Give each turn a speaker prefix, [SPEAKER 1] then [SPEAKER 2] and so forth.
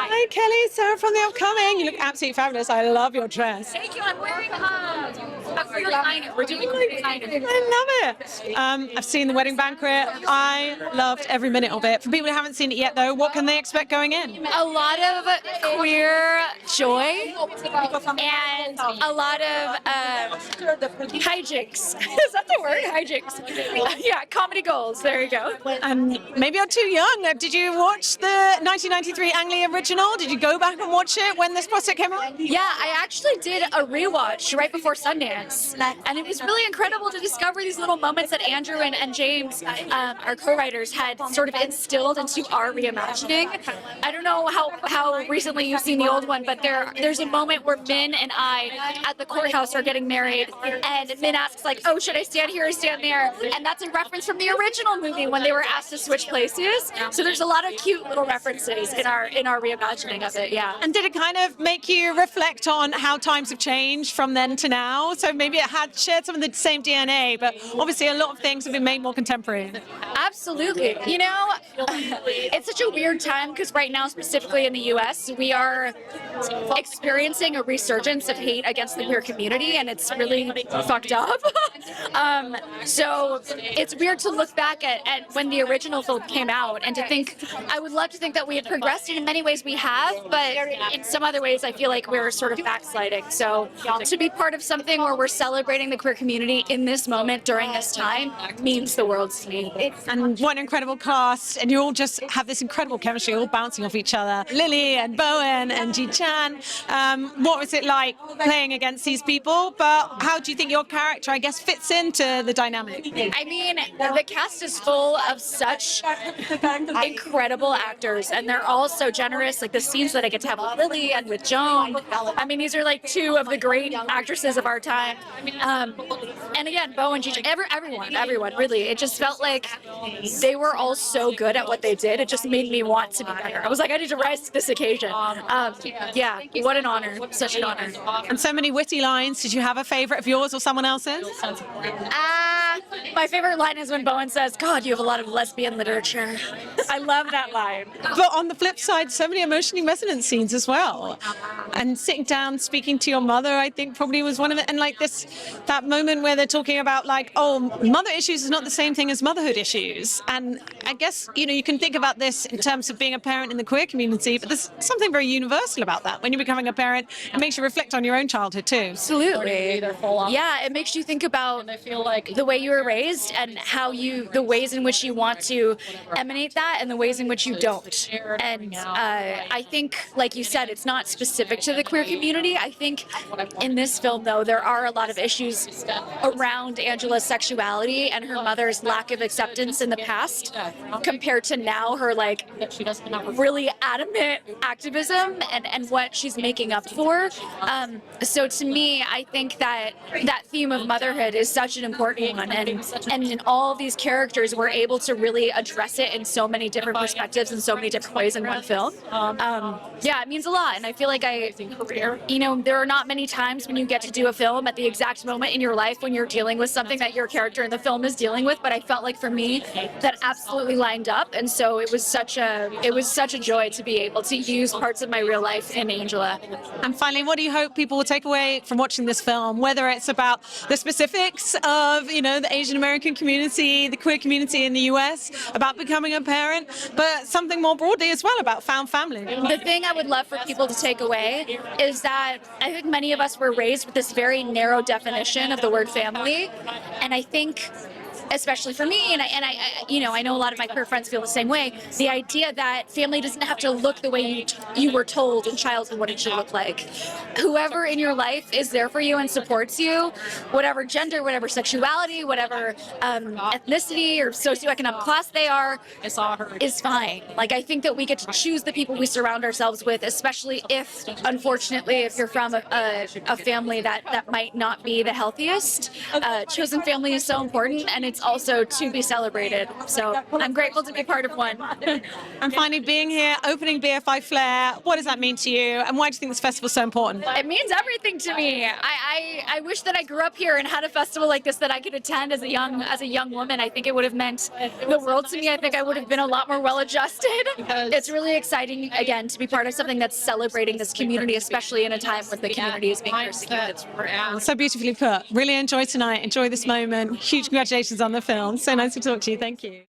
[SPEAKER 1] Hi, Kelly. Sarah from The Upcoming. You look absolutely fabulous. I love your dress.
[SPEAKER 2] Thank you. I'm wearing a queer designer. We're doing queer designer.
[SPEAKER 1] I love it. I've seen The Wedding Banquet. I loved every minute of it. For people who haven't seen it yet, though, what can they expect going in?
[SPEAKER 2] A lot of queer joy and a lot of hijinks. Is that the word? Hijinks. Yeah, comedy goals. There you go.
[SPEAKER 1] Maybe you're too young. Did you watch the 1993 Ang Lee original? Did you go back and watch it when this project came out?
[SPEAKER 2] Yeah, I actually did a rewatch right before Sundance, and it was really incredible to discover these little moments that Andrew and James, our co-writers, had sort of instilled into our reimagining. I don't know how recently you've seen the old one, but there's a moment where Min and I at the courthouse are getting married, and Min asks like, "Oh, should I stand here or stand there?" And that's a reference from the original movie when they were asked to switch places. So there's a lot of cute little references in our reimagining of it. Yeah.
[SPEAKER 1] And did it kind of make you reflect on how times have changed from then to now? So maybe it had shared some of the same DNA, but obviously a lot of things have been made more contemporary.
[SPEAKER 2] Absolutely. You know, it's such a weird time because right now, specifically in the US, we are experiencing a resurgence of hate against the queer community, and it's really fucked up. So it's weird to look back at when the original film came out and to think, I would love to think that we had progressed, and in many ways we have, but in some other ways I feel like we're sort of backsliding. So to be part of something where we're celebrating the queer community in this moment during this time means the world to me.
[SPEAKER 1] And what an incredible cast, and you all just have this incredible chemistry, all bouncing off each other. Lily and Bowen and Ji Chan. What was it like playing against these people? But how do you think your character, I guess, fits into the dynamic?
[SPEAKER 2] I mean, the cast is full of such incredible actors, and they're all so generous. Like the scenes that I get to have with Lily and with Joan. I mean, these are like two of the great actresses of our time. And again, Bowen, Ji Chan, everyone, really. It just felt like they were all so good at what they did. It just made me want to be better. I was like, I need to rise to this occasion. Yeah, what an honor. Such an honor.
[SPEAKER 1] And so many witty lines. Did you have a favorite of yours or someone else's?
[SPEAKER 2] My favorite line is when Bowen says, "God, you have a lot of lesbian literature." I love that line.
[SPEAKER 1] But on the flip side, so many emotionally resonant scenes as well. And sitting down, speaking to your mother, I think probably was one of it. And like that moment where they're talking about like, oh, mother issues is not the same thing as motherhood issues. And I guess, you can think about this in terms of being a parent in the queer community, but there's something very universal about that. When you're becoming a parent, it makes you reflect on your own childhood too.
[SPEAKER 2] Absolutely. Yeah, it makes you think about the way you were raised and the ways in which you want to emanate that and the ways in which you don't. And I think, like you said, it's not specific to the queer community. I think in this film, though, there are a lot of issues around Angela's sexuality and her mother's lack of acceptance in the past compared to now her really adamant activism and what she's making up for. So to me, I think that theme of motherhood is such an important one, and in all these characters we're able to really address it in so many different perspectives and so many different ways in one film. Yeah, it means a lot, and I feel like there are not many times when you get to do a film at the exact moment in your life when you're dealing with something that your character in the film is dealing with, but I felt like for me that absolutely lined up, and so it was such a joy to be able to use parts of my real life in Angela.
[SPEAKER 1] And finally, what do you hope people will take away from watching this film, whether it's about the specifics of, the Asian American community, the queer community in the US, about becoming a parent, but something more broadly as well about found family?
[SPEAKER 2] The thing I would love for people to take away is that I think many of us were raised with this very narrow definition of the word family, and I think especially for me, and I know a lot of my queer friends feel the same way, the idea that family doesn't have to look the way you were told in childhood what it should look like. Whoever in your life is there for you and supports you, whatever gender, whatever sexuality, whatever ethnicity or socioeconomic class they are, is fine. Like, I think that we get to choose the people we surround ourselves with, especially if, unfortunately, if you're from a family that might not be the healthiest. Chosen family is so important, and it's also to be celebrated. So I'm grateful to be part of one.
[SPEAKER 1] And finally, being here, opening BFI Flare, what does that mean to you? And why do you think this festival is so important?
[SPEAKER 2] It means everything to me. I wish that I grew up here and had a festival like this that I could attend as a young woman. I think it would have meant the world to me. I think I would have been a lot more well-adjusted. It's really exciting, again, to be part of something that's celebrating this community, especially in a time when the community is being persecuted.
[SPEAKER 1] So beautifully put. Really enjoy tonight. Enjoy this moment. Huge congratulations on the film. So nice to talk to you. Thank you.